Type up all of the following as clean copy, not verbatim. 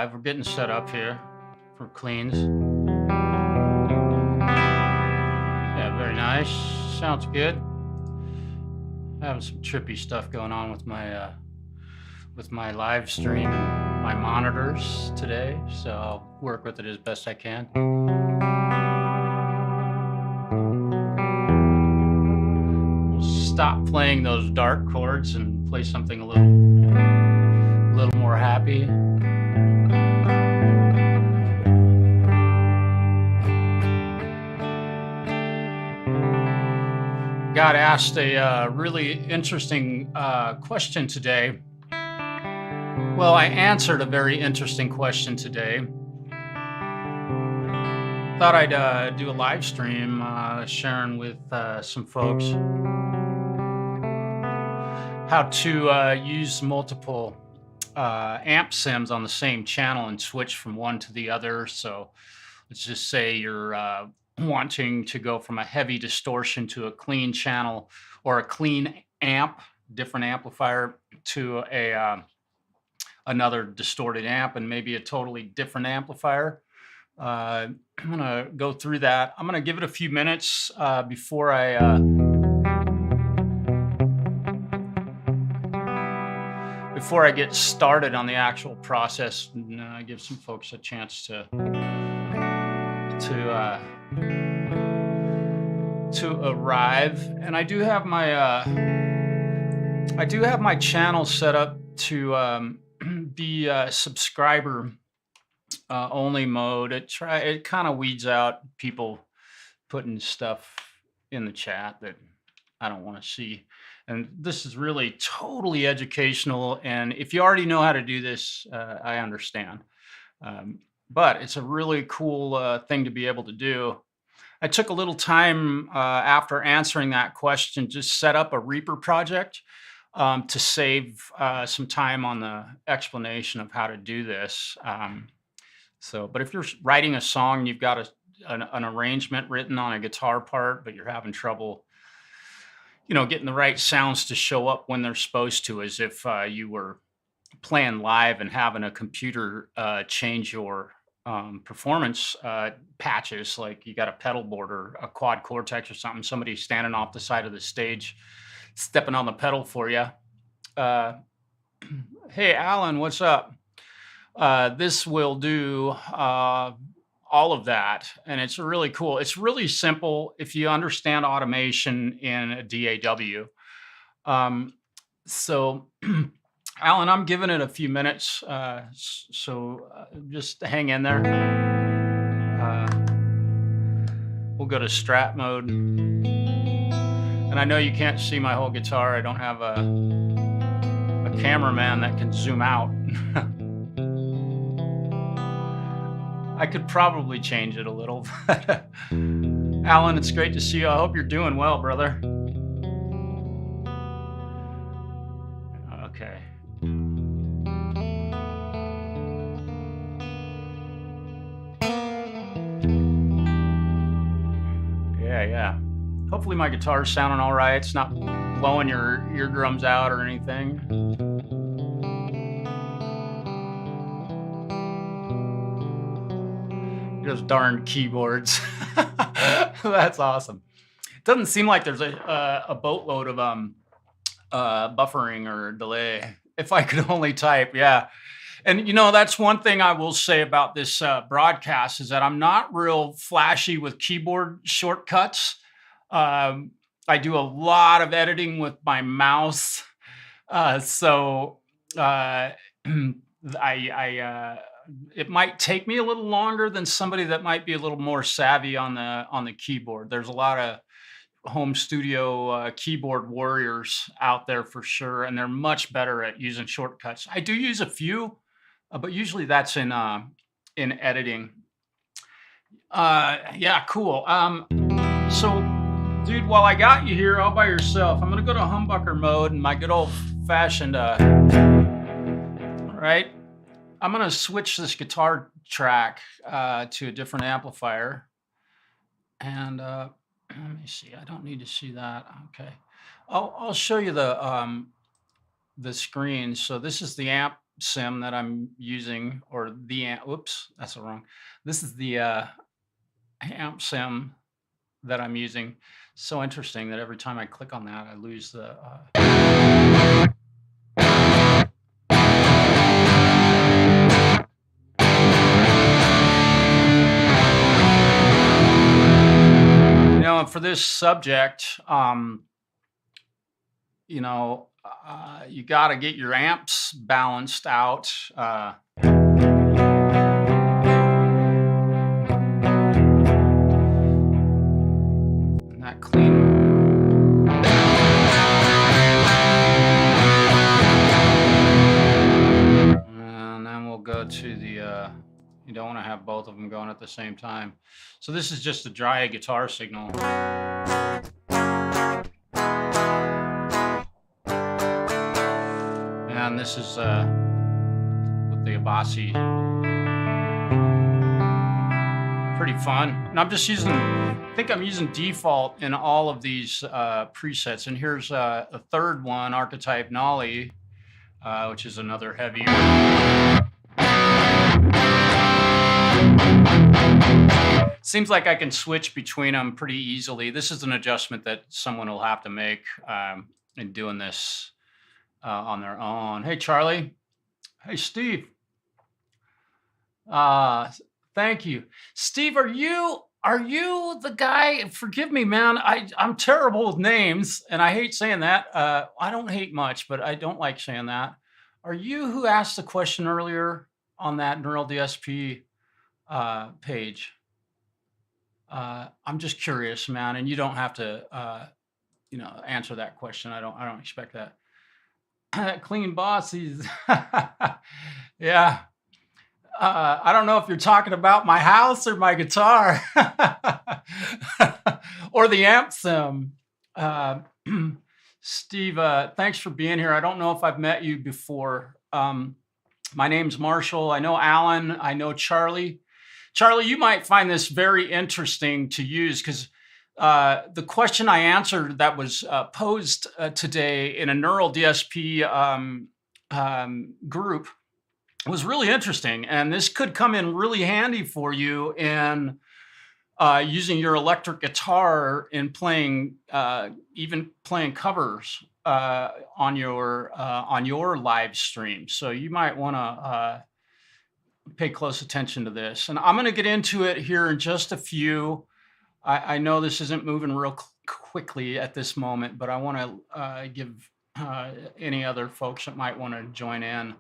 live. We're getting set up here for cleans. Yeah, very nice. Sounds good. Having some trippy stuff going on with my live stream and my monitors today, so I'll work with it as best I can. We'll stop playing those dark chords and play something a little more happy. Got asked a really interesting question today. Well, I answered a very interesting question today. Thought I'd do a live stream sharing with some folks how to use multiple amp sims on the same channel and switch from one to the other. So let's just say you're wanting to go from a heavy distortion to a clean channel, or a clean amp, different amplifier, to another distorted amp and maybe a totally different amplifier. I'm gonna go through that. I'm gonna give it a few minutes before I get started on the actual process, and give some folks a chance to arrive. And I do have my channel set up to be subscriber only mode. It kind of weeds out people putting stuff in the chat that I don't want to see. And this is really totally educational. And if you already know how to do this, I understand. But it's a really cool thing to be able to do. I took a little time after answering that question, just set up a Reaper project to save some time on the explanation of how to do this. But if you're writing a song, you've got an arrangement written on a guitar part, but you're having trouble, getting the right sounds to show up when they're supposed to, as if you were playing live and having a computer change your performance patches, like you got a pedal board or a quad Cortex or something, somebody standing off the side of the stage stepping on the pedal for you. Hey, Alan, what's up? This will do all of that, and it's really cool. It's really simple if you understand automation in a DAW. Alan, I'm giving it a few minutes, so just hang in there. We'll go to strat mode. And I know you can't see my whole guitar. I don't have a cameraman that can zoom out. I could probably change it a little. Alan, it's great to see you. I hope you're doing well, brother. Okay. Yeah. Hopefully my guitar's sounding all right. It's not blowing your eardrums out or anything. Those darn keyboards. That's awesome. It doesn't seem like there's a boatload of buffering or delay. If I could only type, yeah. And that's one thing I will say about this broadcast, is that I'm not real flashy with keyboard shortcuts. I do a lot of editing with my mouse, so it might take me a little longer than somebody that might be a little more savvy on the keyboard. There's a lot of home studio keyboard warriors out there for sure, and they're much better at using shortcuts. I do use a few, but usually that's in editing. Yeah, cool. So, dude, while I got you here all by yourself, I'm gonna go to humbucker mode and my good old fashioned. Right, I'm gonna switch this guitar track to a different amplifier, and let me see. I don't need to see that. Okay, I'll show you the screen. So this is the amp sim that I'm using, or the amp. Whoops, that's the wrong. This is the amp sim that I'm using. So interesting that every time I click on that, I lose the. For this subject, you got to get your amps balanced out. Not clean. And then we'll go to the. You don't want to have both of them going at the same time. So this is just a dry guitar signal. And this is with the Abasi. Pretty fun. And I'm just using, I think I'm using default in all of these presets. And here's a third one, Archetype Nolly, which is another heavy. Seems like I can switch between them pretty easily. This is an adjustment that someone will have to make in doing this on their own. Hey, Charlie. Hey, Steve. Thank you. Steve, are you the guy? Forgive me, man. I'm terrible with names, and I hate saying that. I don't hate much, but I don't like saying that. Are you who asked the question earlier on that Neural DSP page? I'm just curious, man, and you don't have to answer that question. I don't expect that. Clean boss, he's yeah. I don't know if you're talking about my house or my guitar or the amp sim. Steve, thanks for being here. I don't know if I've met you before. My name's Marshall. I know Alan. I know Charlie. Charlie, you might find this very interesting to use because the question I answered that was posed today in a Neural DSP group was really interesting. And this could come in really handy for you in using your electric guitar in playing, even playing covers on your live stream. So you might want to pay close attention to this. And I'm going to get into it here in just a few. I know this isn't moving real quickly at this moment, but I want to give any other folks that might want to join in.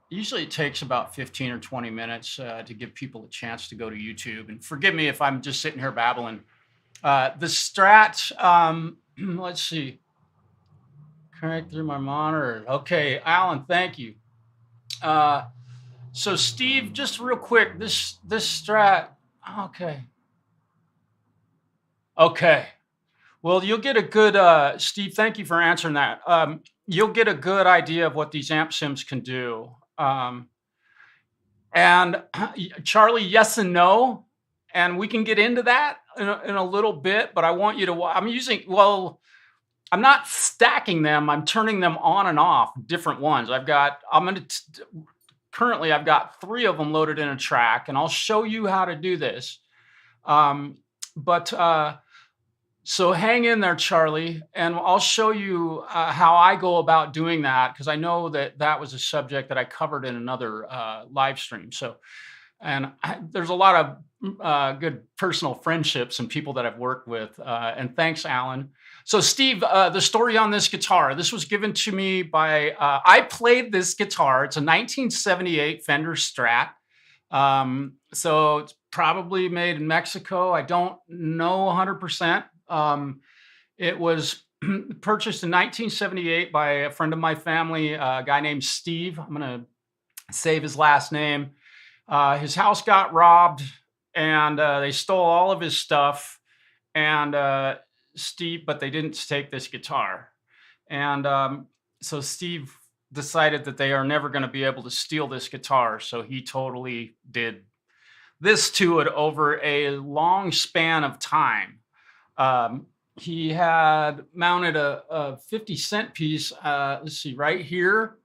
Usually it takes about 15 or 20 minutes to give people a chance to go to YouTube. And forgive me if I'm just sitting here babbling. The Strat, let's see. Connect through my monitor. Okay, Alan, thank you. So Steve, just real quick, this Strat, okay. Okay. Well, you'll get a good, Steve, thank you for answering that. You'll get a good idea of what these amp sims can do. And Charlie, yes and no. And we can get into that in a little bit, but I want you to, I'm not stacking them. I'm turning them on and off, different ones. Currently I've got 3 of them loaded in a track, and I'll show you how to do this. So hang in there, Charlie, and I'll show you how I go about doing that, because I know that was a subject that I covered in another live stream. There's a lot of good personal friendships and people that I've worked with, and thanks, Alan. So Steve, the story on this guitar, this was given to me by, I played this guitar. It's a 1978 Fender Strat. So it's probably made in Mexico. I don't know 100%. It was purchased in 1978 by a friend of my family, a guy named Steve. I'm going to save his last name. His house got robbed, and they stole all of his stuff. And but they didn't take this guitar. And so Steve decided that they are never going to be able to steal this guitar. So he totally did this to it over a long span of time. He had mounted a 50-cent piece, let's see, right here.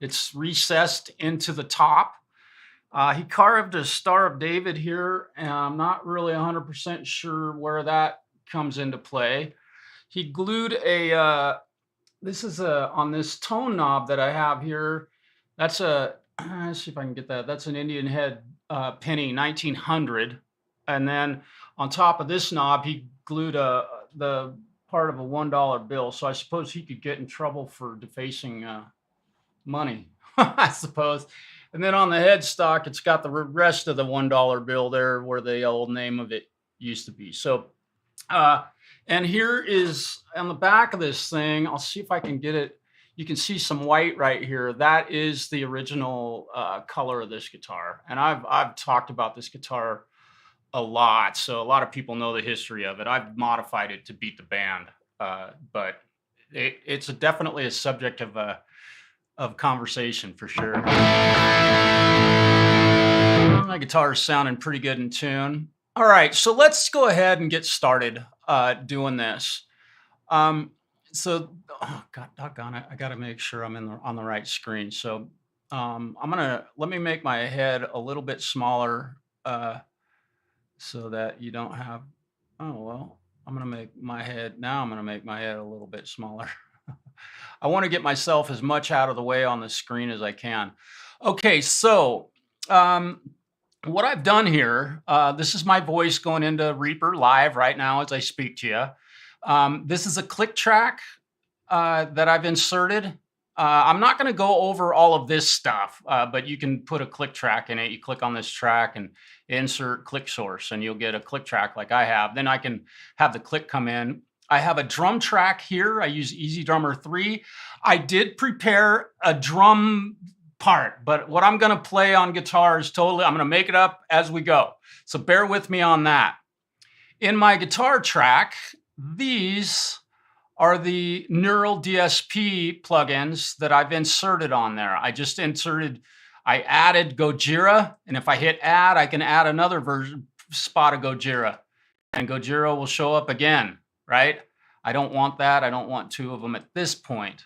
It's recessed into the top. He carved a Star of David here, and I'm not really 100% sure where that comes into play. He glued this is on this tone knob that I have here. That's let's see if I can get that. That's an Indian head penny, 1900. And then on top of this knob, he glued the part of a $1 bill. So I suppose he could get in trouble for defacing money, I suppose. And then on the headstock, it's got the rest of the $1 bill there where the old name of it used to be. So, and here is on the back of this thing, I'll see if I can get it. You can see some white right here. That is the original color of this guitar. And I've talked about this guitar a lot. So a lot of people know the history of it. I've modified it to beat the band. But it's definitely a subject of conversation for sure. My guitar is sounding pretty good in tune. All right, so let's go ahead and get started doing this. So, oh God, doggone it, I got to make sure I'm on the right screen. So, let me make my head a little bit smaller so that you don't have. Oh well, I'm gonna make my head a little bit smaller. I want to get myself as much out of the way on the screen as I can. Okay, so what I've done here, this is my voice going into Reaper live right now as I speak to you. This is a click track that I've inserted. I'm not going to go over all of this stuff, but you can put a click track in it. You click on this track and insert click source, and you'll get a click track like I have. Then I can have the click come in. I have a drum track here. I use EZdrummer 3. I did prepare a drum part, but what I'm going to play on guitar is I'm going to make it up as we go. So bear with me on that. In my guitar track, these are the Neural DSP plugins that I've inserted on there. I added Gojira, and if I hit add, I can add another spot of Gojira, and Gojira will show up again. Right? I don't want that. I don't want two of them at this point.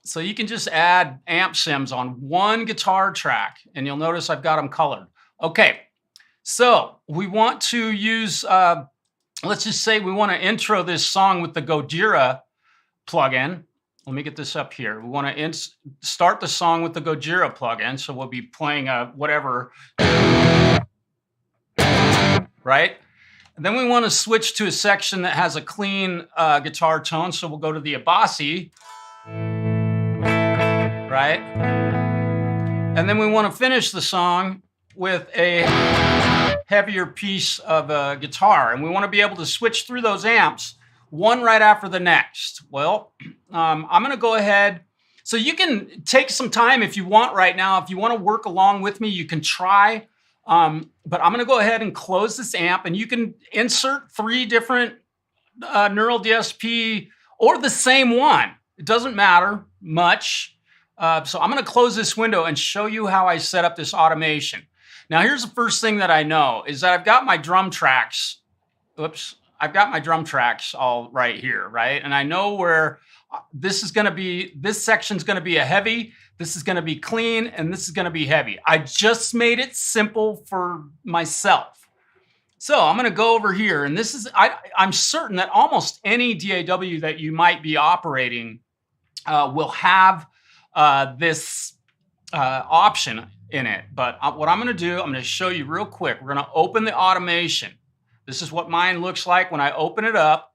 So you can just add amp sims on one guitar track, and you'll notice I've got them colored. Okay, so we want to use, let's just say we want to intro this song with the Gojira plugin. Let me get this up here. We want to start the song with the Gojira plugin, so we'll be playing whatever, right? And then we want to switch to a section that has a clean guitar tone. So we'll go to the Abasi, right? And then we want to finish the song with a heavier piece of guitar. And we want to be able to switch through those amps, one right after the next. Well, I'm going to go ahead. So you can take some time if you want right now. If you want to work along with me, you can try. But I'm going to go ahead and close this amp, and you can insert 3 different Neural DSP or the same one. It doesn't matter much. So I'm going to close this window and show you how I set up this automation. Now, here's the first thing that I know is that I've got my drum tracks. I've got my drum tracks all right here, right? And I know where this section's going to be a heavy, this is going to be clean, and this is going to be heavy. I just made it simple for myself. So I'm going to go over here, and I'm certain that almost any DAW that you might be operating will have this option in it. But what I'm going to do, I'm going to show you real quick. We're going to open the automation. This is what mine looks like when I open it up.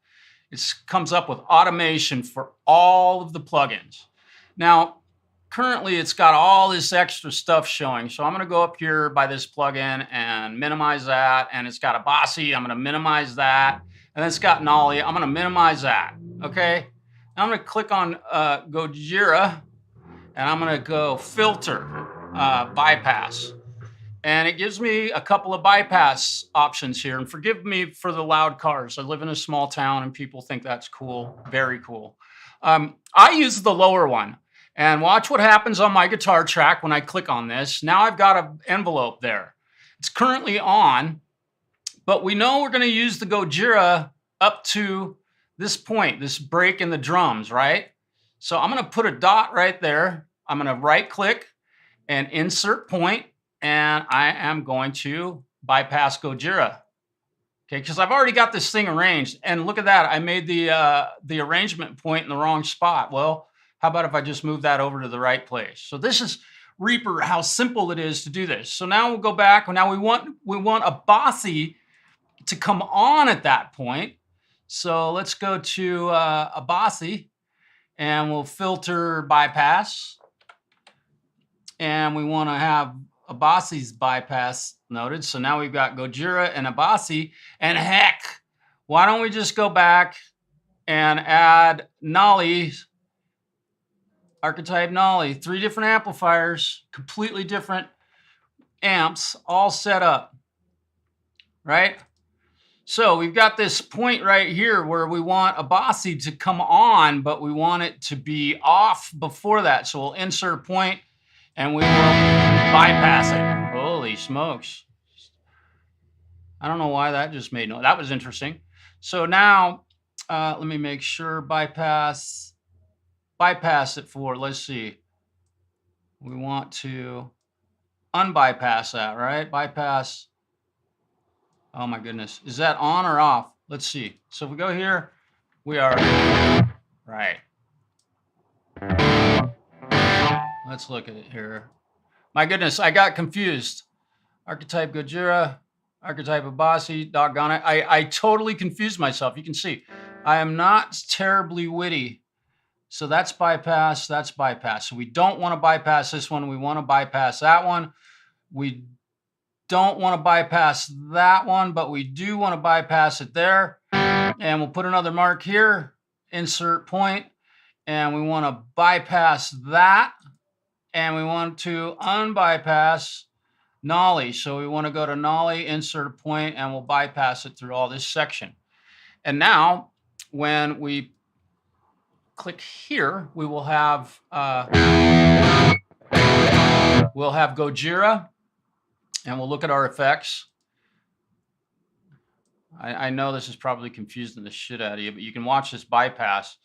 It comes up with automation for all of the plugins. Now, currently it's got all this extra stuff showing. So I'm going to go up here by this plugin and minimize that. And it's got Abasi. I'm going to minimize that. And then it's got Nolly. I'm going to minimize that. Okay. Now I'm going to click on Gojira, and I'm going to go filter, bypass. And it gives me a couple of bypass options here. And forgive me for the loud cars. I live in a small town and people think that's cool. Very cool. I use the lower one. And watch what happens on my guitar track when I click on this. Now I've got an envelope there. It's currently on, but we know we're going to use the Gojira up to this point, this break in the drums, right? So I'm going to put a dot right there. I'm going to right click and insert point, and I am going to bypass Gojira. Okay, because I've already got this thing arranged, and look at that, I made the arrangement point in the wrong spot. Well, how about if I just move that over to the right place? So this is Reaper, how simple it is to do this. So now we'll go back. Now we want a Bossy to come on at that point. So let's go to a Bossy, and we'll filter bypass. And we want to have a Bossy's bypass noted. So now we've got Gojira and a Bossy. And heck, why don't we just go back and add Nolly, archetype Nolly, 3 different amplifiers, completely different amps, all set up, right? So we've got this point right here where we want a Bossy to come on, but we want it to be off before that. So we'll insert point, and we will bypass it. Holy smokes. I don't know why that just made no. That was interesting. So now, let me make sure bypass it for, let's see. We want to unbypass that, right? Bypass. Oh my goodness. Is that on or off? Let's see. So if we go here, we are right. Let's look at it here. My goodness, I got confused. Archetype Gojira, archetype of Bossy, doggone it. I totally confused myself. You can see I am not terribly witty. So that's bypass, that's bypass. So we don't want to bypass this one. We want to bypass that one. We don't want to bypass that one, but we do want to bypass it there. And we'll put another mark here, insert point, and we want to bypass that. And we want to unbypass Nolly. So we want to go to Nolly, insert a point, and we'll bypass it through all this section. And now when we click here, we will have Gojira, and we'll look at our effects. I know this is probably confusing the shit out of you, but you can watch this bypass.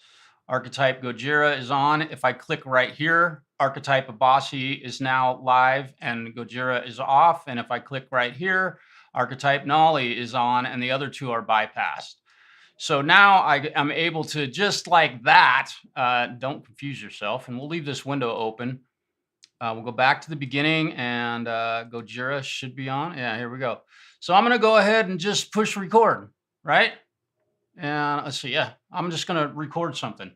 Archetype Gojira is on. If I click right here, archetype of Bossy is now live and Gojira is off. And if I click right here, archetype Nolly is on and the other 2 are bypassed. So now I'm able to, just like that, don't confuse yourself, and we'll leave this window open. We'll go back to the beginning, and Gojira should be on. Yeah, here we go. So I'm going to go ahead and just push record, right? And let's see. Yeah, I'm just going to record something.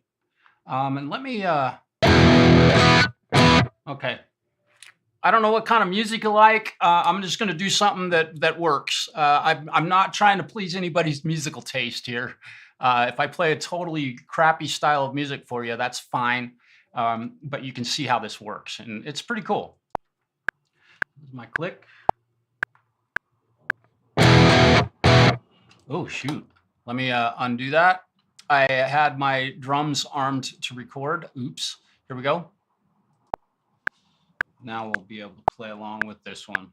And let me, okay. I don't know what kind of music you like. I'm just going to do something that works. I'm not trying to please anybody's musical taste here. If I play a totally crappy style of music for you, that's fine. But you can see how this works, and it's pretty cool. Here's my click. Oh, shoot. Let me undo that. I had my drums armed to record. Oops. Here we go. Now we'll be able to play along with this one.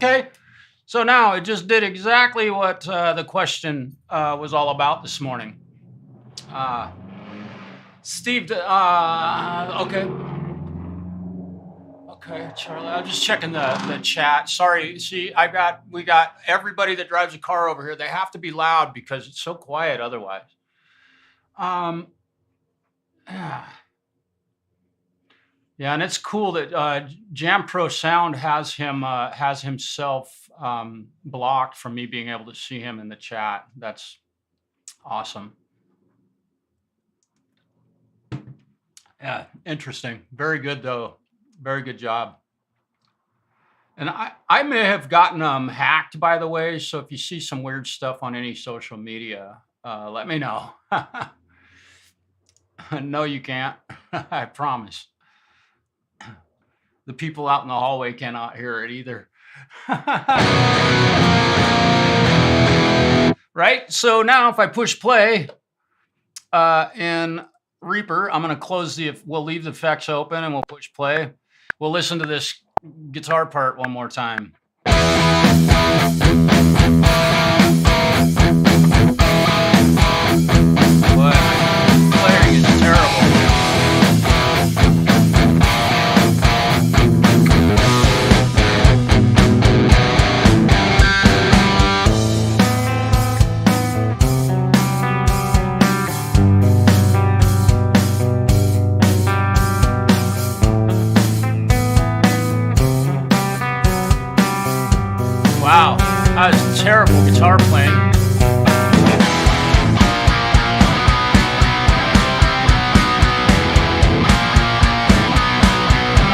Okay, so now it just did exactly what the question was all about this morning. Steve, okay. Okay, Charlie, I'm just checking the chat. Sorry, see, we got everybody that drives a car over here. They have to be loud because it's so quiet otherwise. Yeah, and it's cool that Jam Pro Sound has himself blocked from me being able to see him in the chat. That's awesome. Yeah, interesting. Very good though. Very good job. And I may have gotten hacked, by the way. So if you see some weird stuff on any social media, let me know. No, you can't. I promise. The people out in the hallway cannot hear it either. Right? So now if I push play in Reaper, I'm going to close we'll leave the effects open and we'll push play. We'll listen to this guitar part one more time. But playing is terrible. Wow, that was terrible guitar playing. All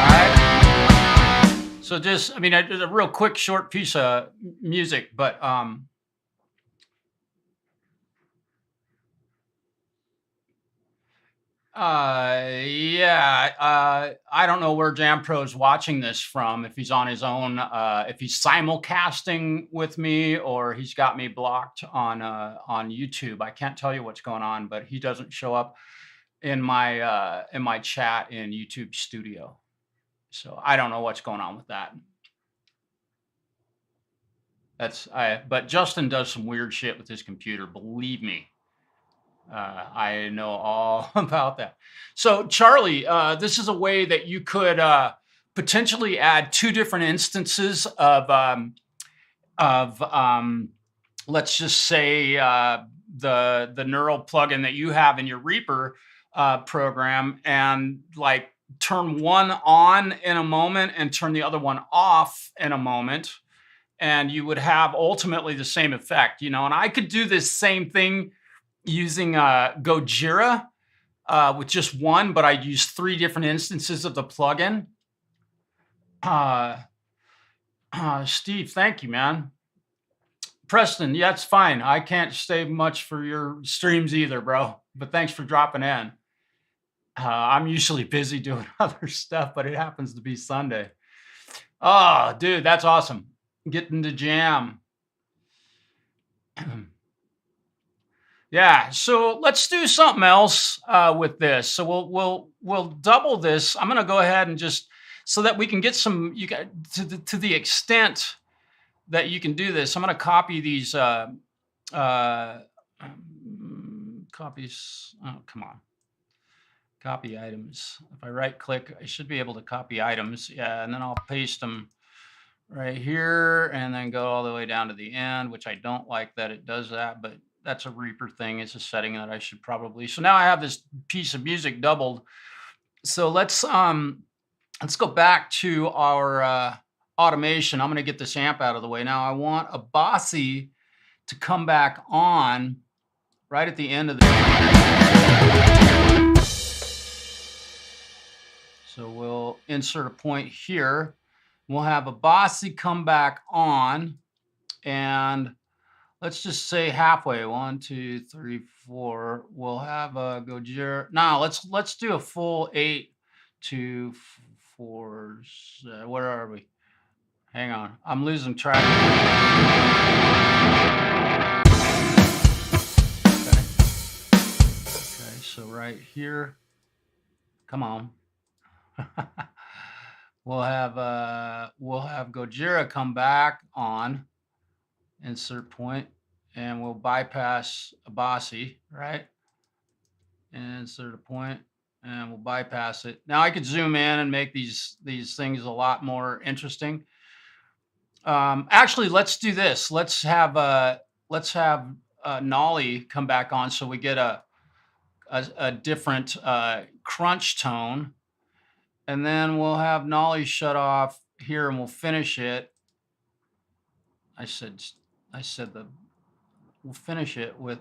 right. So just, I mean, I did a real quick, short piece of music, but yeah, I don't know where Jam Pro's watching this from, if he's on his own, if he's simulcasting with me or he's got me blocked on YouTube. I can't tell you what's going on, but he doesn't show up in my chat in YouTube Studio. So I don't know what's going on with that. But Justin does some weird shit with his computer, believe me. I know all about that. So Charlie, this is a way that you could potentially add two different instances of let's just say the neural plugin that you have in your Reaper program, and like turn one on in a moment and turn the other one off in a moment, and you would have ultimately the same effect, you know. And I could do this same thing using Gojira with just one, but I use 3 different instances of the plugin. Steve, thank you, man. Preston, yeah, it's fine. I can't stay much for your streams either, bro. But thanks for dropping in. I'm usually busy doing other stuff, but it happens to be Sunday. Oh, dude, that's awesome. Getting to jam. Yeah, so let's do something else with this. So we'll double this. I'm going to go ahead and just so that we can get some to the extent that you can do this. I'm going to copy these copies. Oh, come on. Copy items. If I right click, I should be able to copy items. Yeah, and then I'll paste them right here and then go all the way down to the end, which I don't like that it does that, but that's a Reaper thing. It's a setting that I should probably. So now I have this piece of music doubled. So let's go back to our automation. I'm going to get this amp out of the way. Now I want a bossy to come back on right at the end of the. So we'll insert a point here. We'll have a bossy come back on, and let's just say halfway. 1, 2, 3, 4. We'll have a Gojira. Now let's do a full 8, 2, 4. Where are we? Hang on, I'm losing track. Okay, so right here. Come on. We'll have Gojira come back on, insert point, and we'll bypass a bossy, right? Insert a point, and we'll bypass it. Now I could zoom in and make these things a lot more interesting. Actually, let's do this. Let's have Nolly come back on, so we get a different crunch tone. and then we'll have Nolly shut off here, and we'll finish it. I said we'll finish it with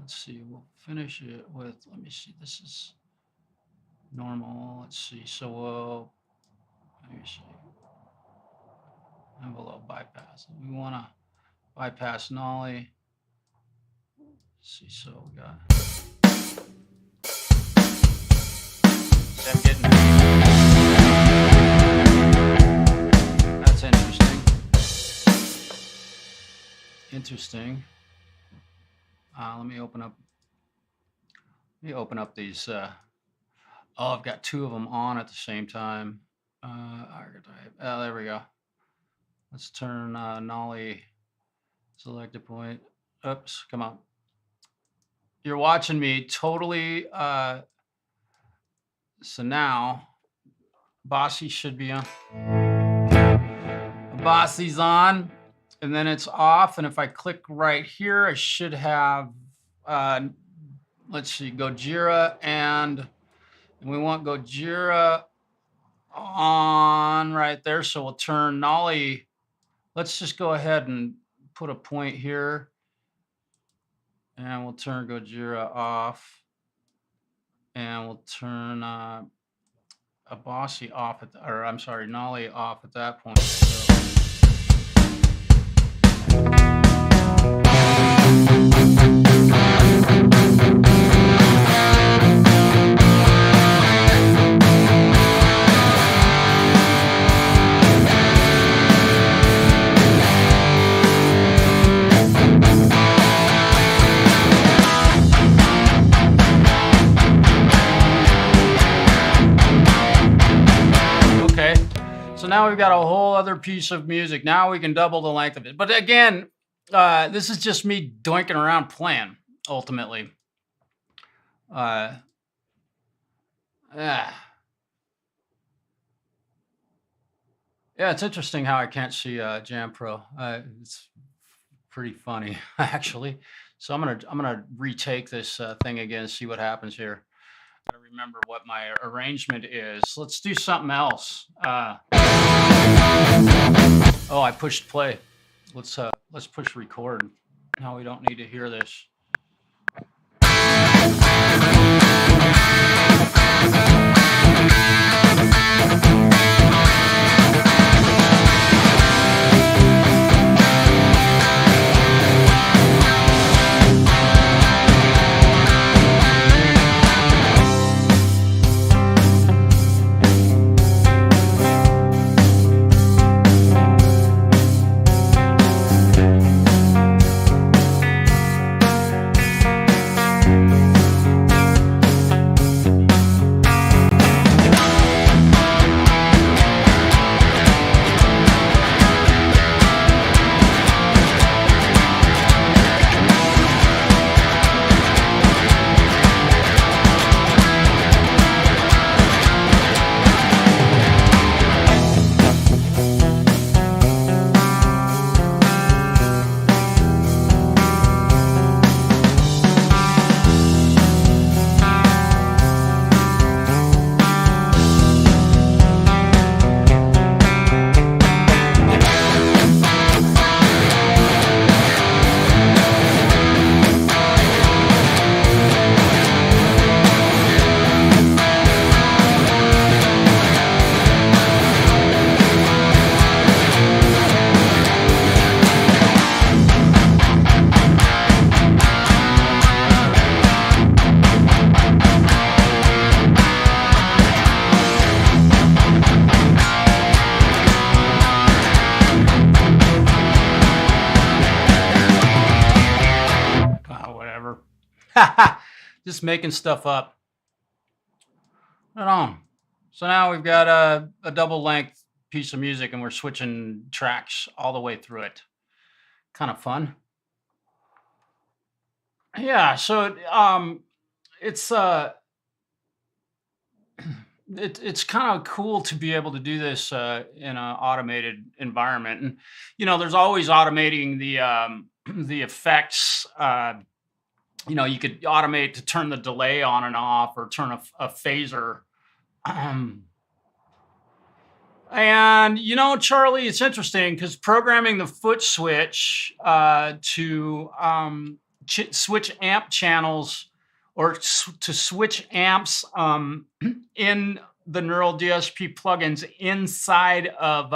let's see, we'll finish it with, let me see, this is normal. Let's see, so let me see, envelope bypass. We want to bypass Nolly. Let's see, so we got, see, I'm getting, that's interesting. Interesting. Let me open up these. Oh, I've got two of them on at the same time. Archetype. Oh, there we go. Let's turn Nolly selected point. Oops, come on. You're watching me totally. So now Bossy should be on. Bossy's on, and then it's off. And if I click right here, I should have, let's see, Gojira, and we want Gojira on right there. So we'll turn Nolly. Let's just go ahead and put a point here, and we'll turn Gojira off, and we'll turn a Bossy off at, or I'm sorry, Nolly off at that point. So. So now we've got a whole other piece of music. Now we can double the length of it. But again, this is just me doinking around playing, ultimately. Yeah, it's interesting how I can't see Jam Pro. It's pretty funny, actually. So I'm gonna retake this thing again and see what happens here. I remember what my arrangement is. Let's do something else. Oh, I pushed play. Let's push record. Now we don't need to hear this. Just making stuff up. Right on. So now we've got a double length piece of music, and we're switching tracks all the way through it. Kind of fun. Yeah. So it's it's kind of cool to be able to do this in an automated environment, and there's always automating the the effects. You could automate to turn the delay on and off or turn a phaser. Um, and Charlie, it's interesting because programming the foot switch to switch amp channels or to switch amps in the Neural DSP plugins inside of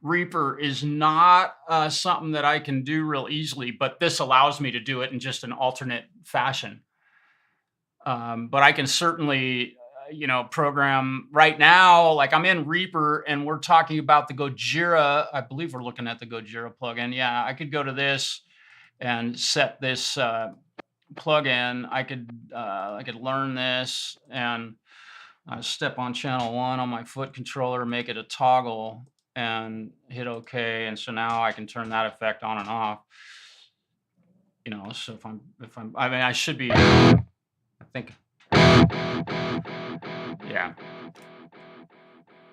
Reaper is not something that I can do real easily, but this allows me to do it in just an alternate fashion. But I can certainly, program right now. Like I'm in Reaper and we're talking about the Gojira. I believe we're looking at the Gojira plugin. Yeah, I could go to this and set this plugin. I could learn this and step on channel 1 on my foot controller, make it a toggle, and hit OK. And so now I can turn that effect on and off. So I mean, I should be. I think. Yeah.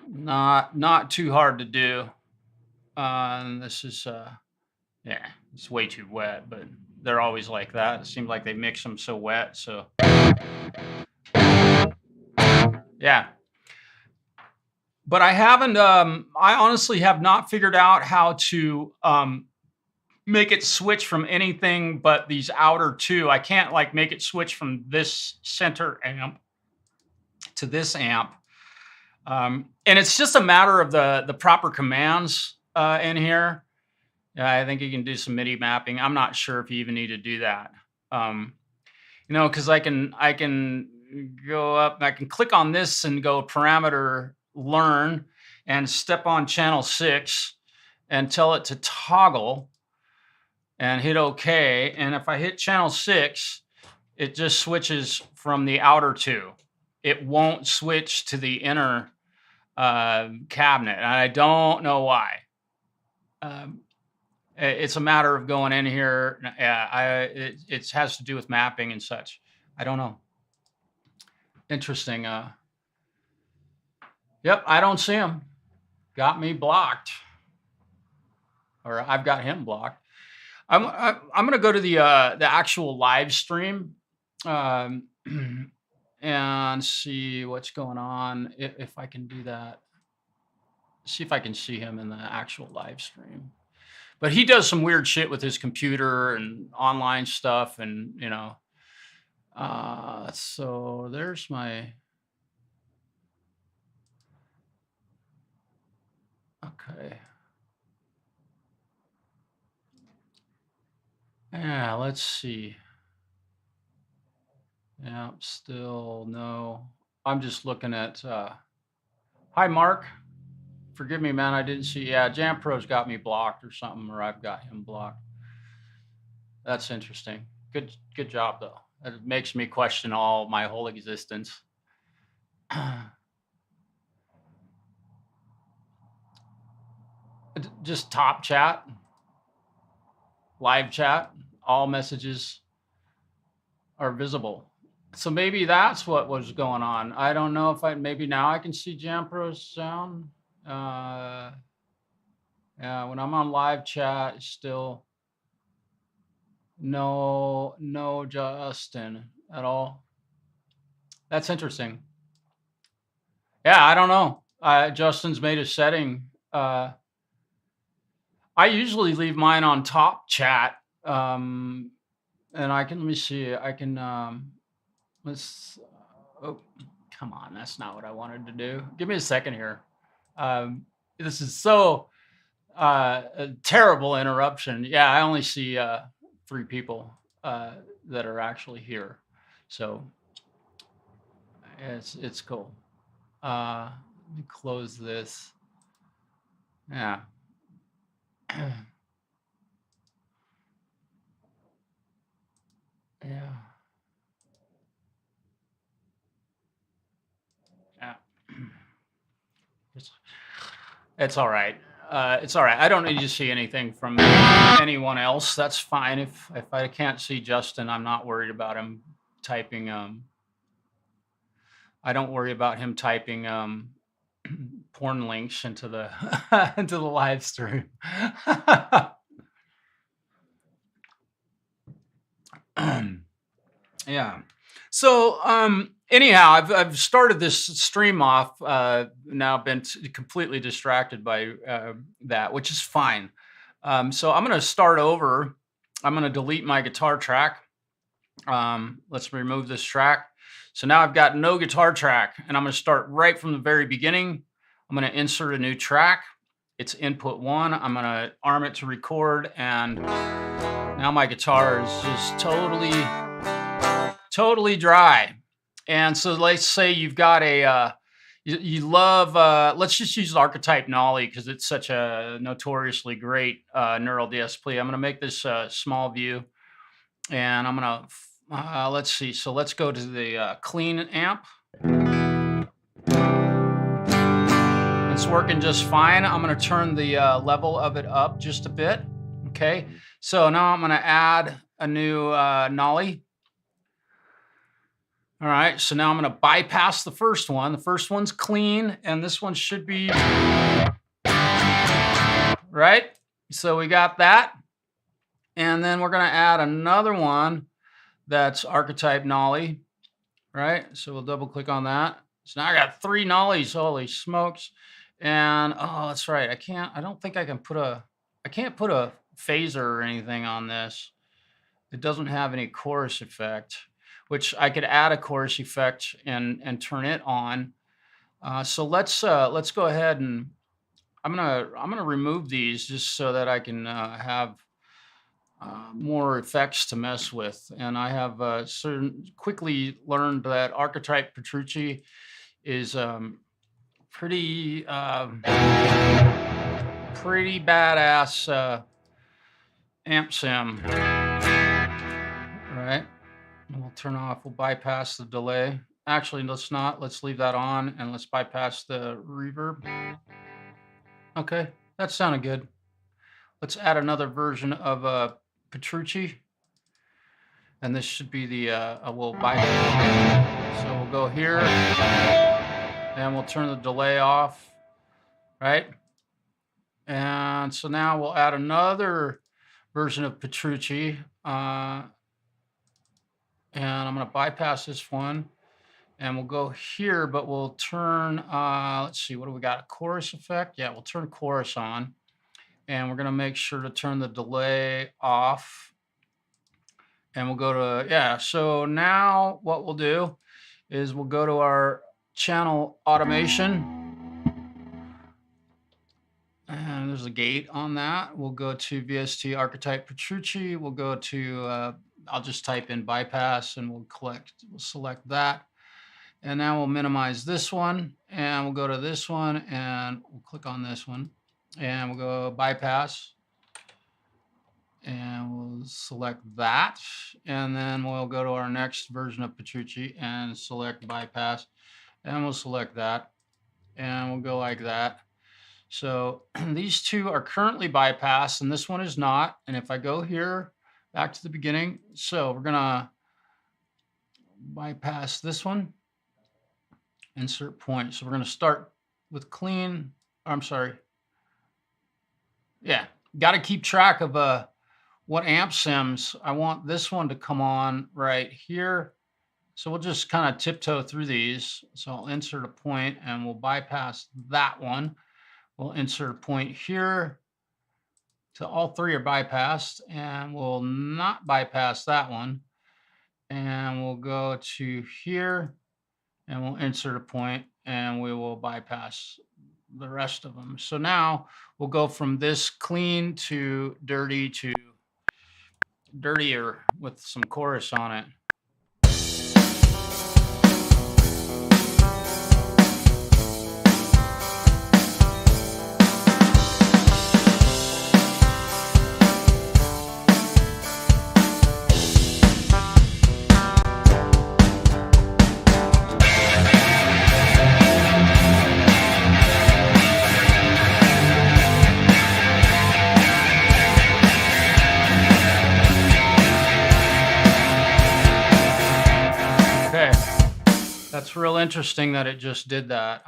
Not too hard to do. And this is yeah, it's way too wet, but they're always like that. It seems like they mix them so wet. So yeah. But I haven't. I honestly have not figured out how to make it switch from anything but these outer two. I can't like make it switch from this center amp to this amp. And it's just a matter of the proper commands in here. I think you can do some MIDI mapping. I'm not sure if you even need to do that. Because I can go up, I can click on this and go parameter learn and step on channel 6 and tell it to toggle and hit OK. And if I hit channel 6, it just switches from the outer two. It won't switch to the inner cabinet. And I don't know why. It's a matter of going in here. It has to do with mapping and such. I don't know. Interesting. Yep, I don't see him. Got me blocked. Or I've got him blocked. I'm going to go to the actual live stream and see what's going on. If I can do that. See if I can see him in the actual live stream. But he does some weird shit with his computer and online stuff. And, so there's my. Okay. Yeah, let's see. Yeah, still no. I'm just looking at. Hi, Mark. Forgive me, man. I didn't see. Yeah, JamPro's got me blocked or something, or I've got him blocked. That's interesting. Good job, though. It makes me question all my whole existence. Just top chat, live chat, all messages are visible. So maybe that's what was going on. I don't know if maybe now I can see JamPro's sound. Yeah, when I'm on live chat, it's still no Justin at all. That's interesting. Yeah, I don't know. Justin's made a setting. I usually leave mine on top chat. And let me see. I can, oh, come on. That's not what I wanted to do. Give me a second here. This is so a terrible interruption. Yeah, I only see 3 people that are actually here. So it's cool. Let me close this. Yeah. Yeah. Yeah. It's all right. It's all right. I don't need to see anything from anyone else. That's fine. If I can't see Justin, I'm not worried about him typing. I don't worry about him typing porn links into the into the live stream. Yeah. So, anyhow, I've started this stream off. Now been completely distracted by that, which is fine. So I'm going to start over. I'm going to delete my guitar track. Let's remove this track. So now I've got no guitar track, and I'm going to start right from the very beginning. I'm going to insert a new track. It's input one. I'm going to arm it to record, and now my guitar is just totally dry. And so let's say you've got you love, let's just use Archetype Nolly because it's such a notoriously great neural DSP. I'm going to make this small view, and I'm going to, let's see. So let's go to the clean amp. It's working just fine. I'm going to turn the level of it up just a bit. Okay. So now I'm going to add a new Nolly. All right, so now I'm going to bypass the first one. The first one's clean, and this one should be right. So we got that. And then we're going to add another one that's Archetype Nolly, right? So we'll double click on that. So now I got 3 Nollies, holy smokes. And oh, that's right. I don't think I can't put a phaser or anything on this. It doesn't have any chorus effect, which I could add a chorus effect and turn it on. So let's go ahead, and I'm gonna remove these just so that I can have more effects to mess with. And I have quickly learned that Archetype Petrucci is pretty badass amp sim, right? We'll turn off, we'll bypass the delay. Actually, let's not. Let's leave that on, and let's bypass the reverb. Okay, that sounded good. Let's add another version of Petrucci. And this should be the, we'll bypass. So we'll go here, and we'll turn the delay off, right? And so now we'll add another version of Petrucci. And I'm going to bypass this one, and we'll go here, but we'll turn, let's see, what do we got? A chorus effect? Yeah, we'll turn chorus on, and we're going to make sure to turn the delay off, and we'll go to, yeah, so now what we'll do is we'll go to our channel automation, and there's a gate on that. We'll go to VST Archetype Petrucci. We'll go to, I'll just type in bypass, and we'll select that. And now we'll minimize this one, and we'll go to this one, and we'll click on this one, and we'll go bypass, and we'll select that. And then we'll go to our next version of Petrucci and select bypass, and we'll select that, and we'll go like that. So these two are currently bypassed, and this one is not. And if I go here, back to the beginning. So we're gonna bypass this one, insert point. So we're gonna start with clean. I'm sorry. Yeah, got to keep track of what amp sims. I want this one to come on right here. So we'll just kind of tiptoe through these. So I'll insert a point, and we'll bypass that one. We'll insert a point here. So all 3 are bypassed, and we'll not bypass that one. And we'll go to here, and we'll insert a point, and we will bypass the rest of them. So now we'll go from this clean to dirty to dirtier with some chorus on it. That's real interesting that it just did that,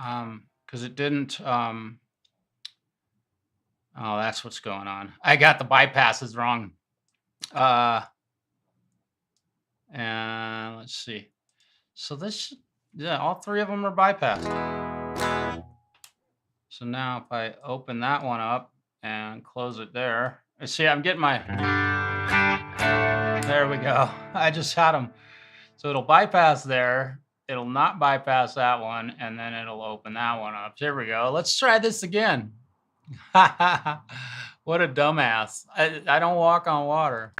because it didn't. Oh, that's what's going on. I got the bypasses wrong. Let's see. So this, yeah, all three of them are bypassed. So now if I open that one up and close it there, I see I'm getting my, there we go. I just had them. So it'll bypass there. It'll not bypass that one. And then it'll open that one up. There we go. Let's try this again. What a dumbass. I don't walk on water.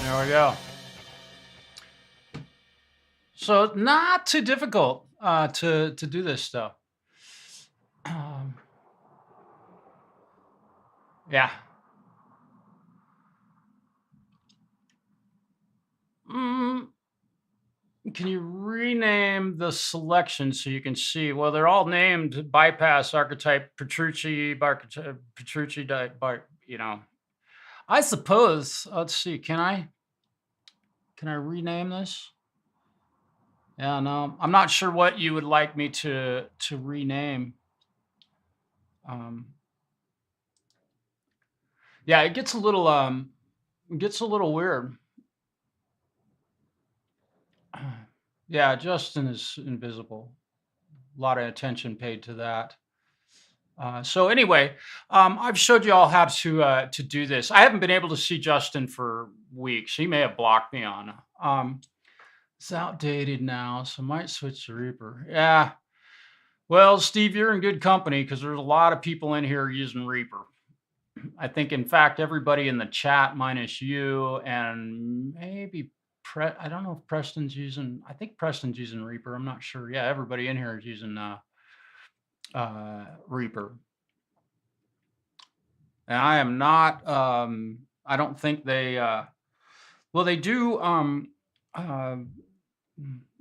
There we go. So not too difficult to do this stuff. Yeah. Mm, can you rename the selection so you can see? Well, they're all named bypass archetype Petrucci, Petrucci, you know. I suppose. Let's see. Can I rename this? Yeah, no, I'm not sure what you would like me to rename. Yeah, it gets a little weird. Yeah, Justin is invisible. A lot of attention paid to that. So anyway, I've showed you all how to do this. I haven't been able to see Justin for weeks. He may have blocked me on. It's outdated now, so I might switch to Reaper. Yeah. Well, Steve, you're in good company because there's a lot of people in here using Reaper. I think, in fact, everybody in the chat minus you and maybe I don't know if Preston's using. I think Preston's using Reaper. I'm not sure. Yeah, everybody in here is using Reaper. And I am not. I don't think they. Well, they do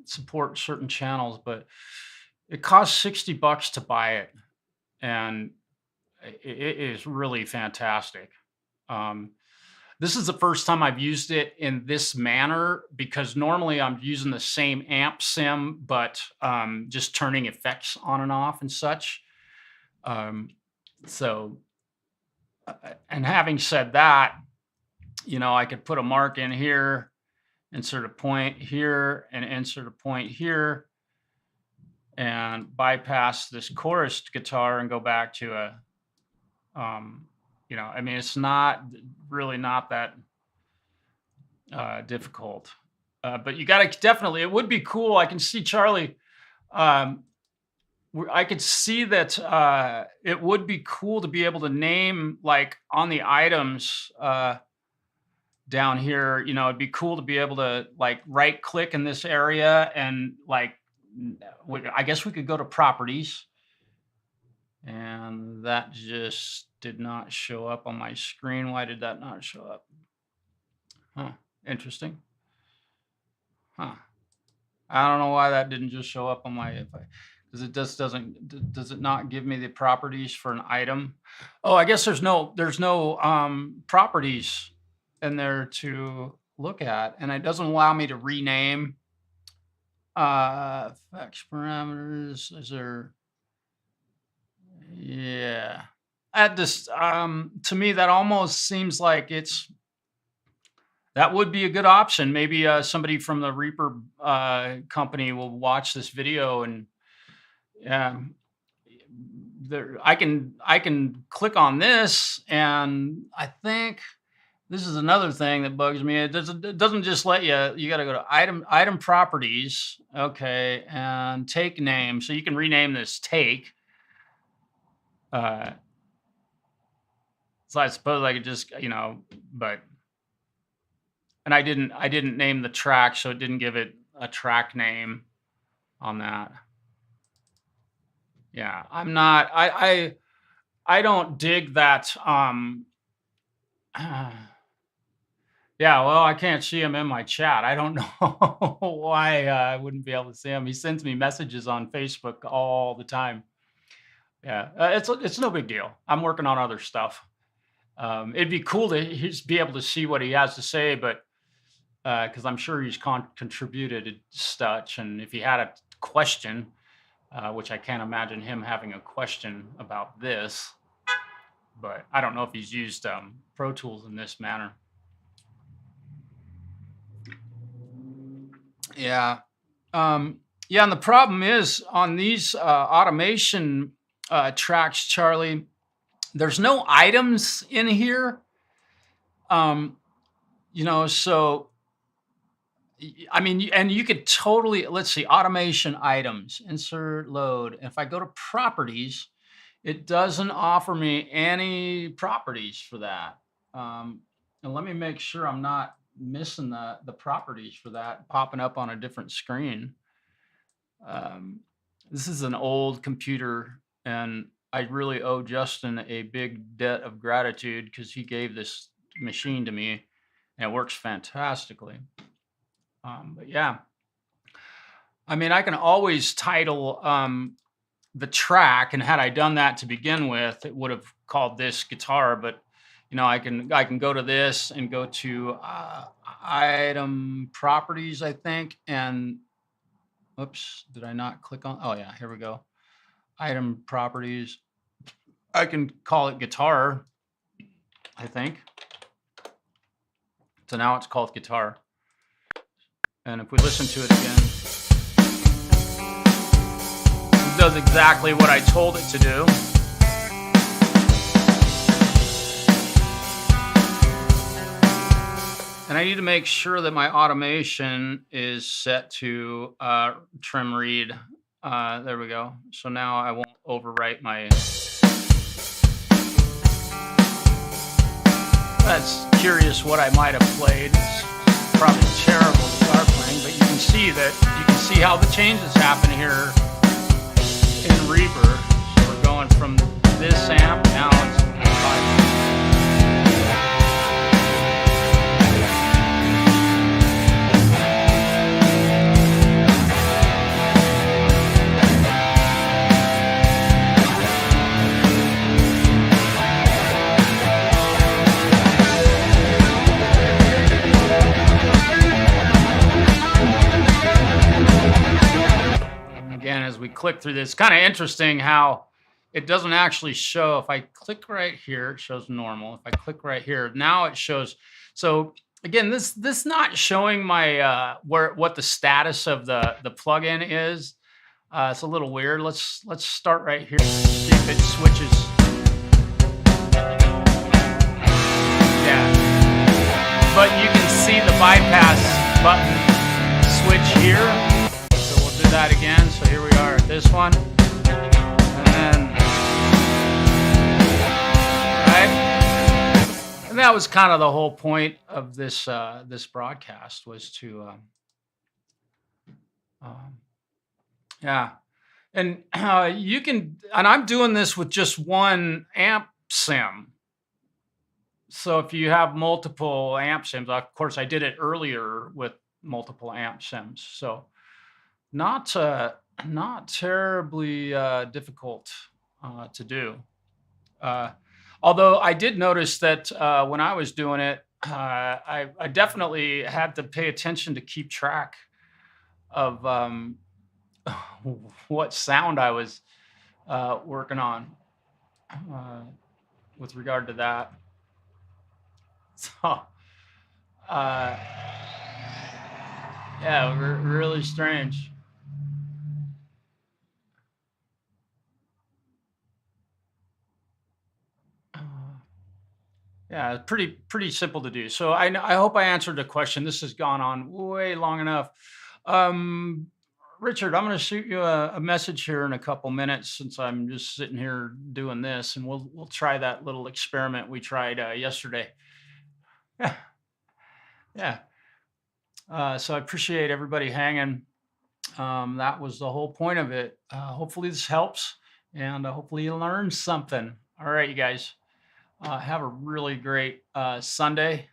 support certain channels, but it costs $60 to buy it, and it is really fantastic. This is the first time I've used it in this manner because normally I'm using the same amp sim, but just turning effects on and off and such. So, and having said that, I could put a mark in here, insert a point here, and insert a point here, and bypass this chorus guitar and go back to a, I mean, it's not really not that difficult, but you got to definitely, it would be cool. I can see Charlie. I could see that it would be cool to be able to name like on the items down here, it'd be cool to be able to like right click in this area and like, I guess we could go to properties, and that just did not show up on my screen. Why did that not show up? Huh. Interesting. Huh. I don't know why that didn't just show up on my, because it just does it not give me the properties for an item? Oh, I guess there's no properties in there to look at, and it doesn't allow me to rename effects parameters. Is there? Yeah. At this, to me, that almost seems like that would be a good option. Maybe somebody from the Reaper company will watch this video, and I can click on this, and I think this is another thing that bugs me. It doesn't just let you. You got to go to item properties, okay, and take name. So you can rename this take. So I suppose I could just, but and I didn't name the track, so it didn't give it a track name on that. Yeah, I'm not. I don't dig that. Yeah, well, I can't see him in my chat. I don't know why I wouldn't be able to see him. He sends me messages on Facebook all the time. Yeah, it's no big deal. I'm working on other stuff. It'd be cool to just be able to see what he has to say, but because I'm sure he's contributed such, and if he had a question, which I can't imagine him having a question about this, but I don't know if he's used Pro Tools in this manner. Yeah. Yeah, and the problem is on these automation tracks, Charlie, there's no items in here. Um, so I mean, and you could totally, let's see, automation items, insert load. If I go to properties, it doesn't offer me any properties for that. And let me make sure I'm not missing the properties for that popping up on a different screen. Um, this is an old computer, and I really owe Justin a big debt of gratitude because he gave this machine to me, and it works fantastically. But yeah, I mean, I can always title the track, and had I done that to begin with, it would have called this guitar. But I can go to this and go to item properties, I think, and oops, did I not click on? Oh yeah, here we go. Item properties. I can call it guitar, I think. So now it's called guitar. And if we listen to it again, it does exactly what I told it to do. And I need to make sure that my automation is set to trim read. There we go. So now I won't overwrite my... That's curious what I might have played. It's probably terrible guitar playing, but you can see how the changes happen here in Reaper. So we're going from this amp, now it's 5. Again, as we click through this, kind of interesting how it doesn't actually show. If I click right here, it shows normal. If I click right here, now it shows. So again, this not showing my what the status of the plugin is. It's a little weird. Let's start right here. See if it switches. Yeah, but you can see the bypass button switch here. So we'll do that again. So here we are at this one, and then right, and that was kind of the whole point of this this broadcast, was to yeah, and you can, and I'm doing this with just one amp sim. So if you have multiple amp sims, of course I did it earlier with multiple amp sims, so not not terribly difficult to do. Although I did notice that when I was doing it, I definitely had to pay attention to keep track of what sound I was working on with regard to that. So, yeah, really strange. Yeah, pretty simple to do. So I hope I answered the question. This has gone on way long enough. Um, Richard, I'm going to shoot you a message here in a couple minutes since I'm just sitting here doing this, and we'll try that little experiment we tried yesterday. Yeah, yeah. So I appreciate everybody hanging. That was the whole point of it. Hopefully this helps, and hopefully you learned something. All right, you guys, have a really great Sunday.